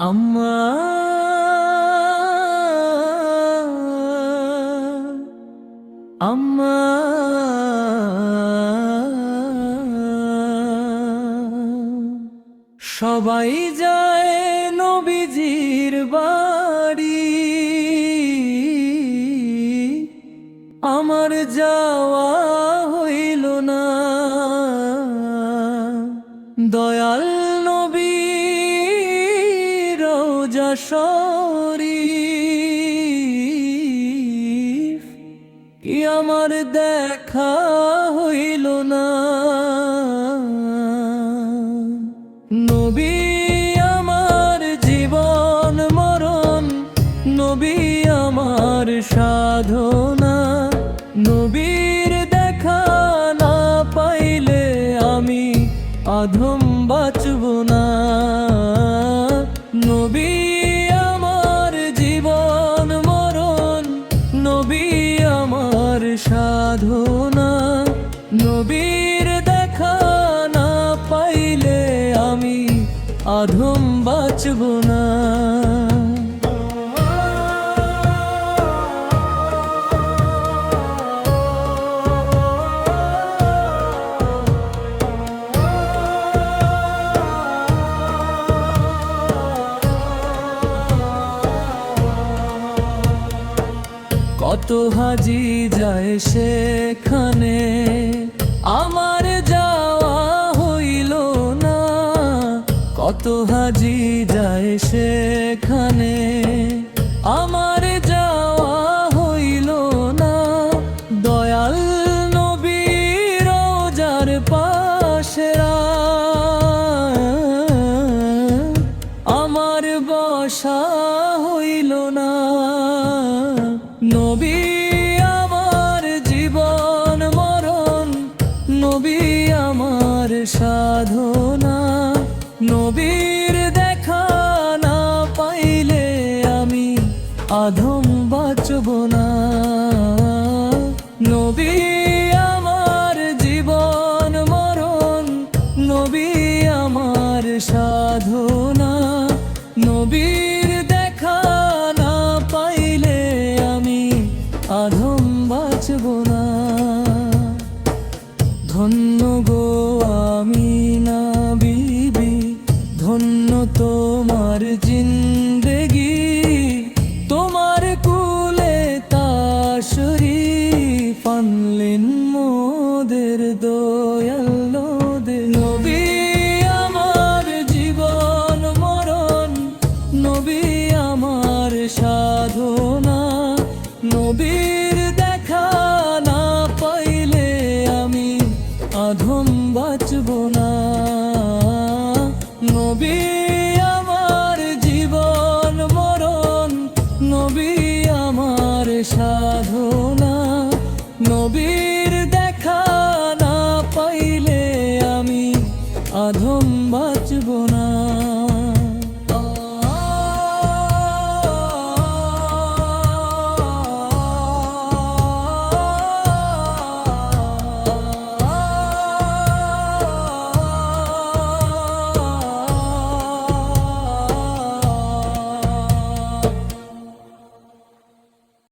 আম্মা আম্মা সবাই যায় নবীজির বাড়ি, আমার যাওয়া হইল না। দয়াল নবীর রওজা শরীফ কি আমার দেখা হইল না। নবী আমার জীবন মরণ, নবী আমার সাধনা। নবীর দেখা না পাইলে আমি অধম বাঁচব না। নবী আমার জীবন মরণ, নবী আমার সাধনা। নবীর দেখা না পাইলে আমি অধম বাঁচব না। কত হাজি যায় সেখানে, আমার যাওয়া হইল না। কত হাজি যায় সেখানে, আমার যাওয়া হইল না। দয়াল নবীর রওজার পাশে আমার বসা হইল না। নবী আমার জীবন মরণ, নবী আমার সাধনা। নবীর দেখা না পাইলে আমি অধম বাঁচব না। নবী আমার জীবন মরণ, নবী আমার সাধনা। নবীর দেখা না পাইলে আমি অধম বাঁচব না। ধন্য গো আমিনা বিবি, ধন্য তোমার জিন্দেগি। তোমার কুলে তাশরীফ আনলেন মোদের দয়াল নদের। নবী আমার জীবন মরণ, নবী আমার সাধনা। নবীর দেখা না পাইলে আমি অধম বাঁচব না। নবী আমার জীবন মরণ, নবী আমার সাধনা। নবীর দেখা না পাইলে আমি অধম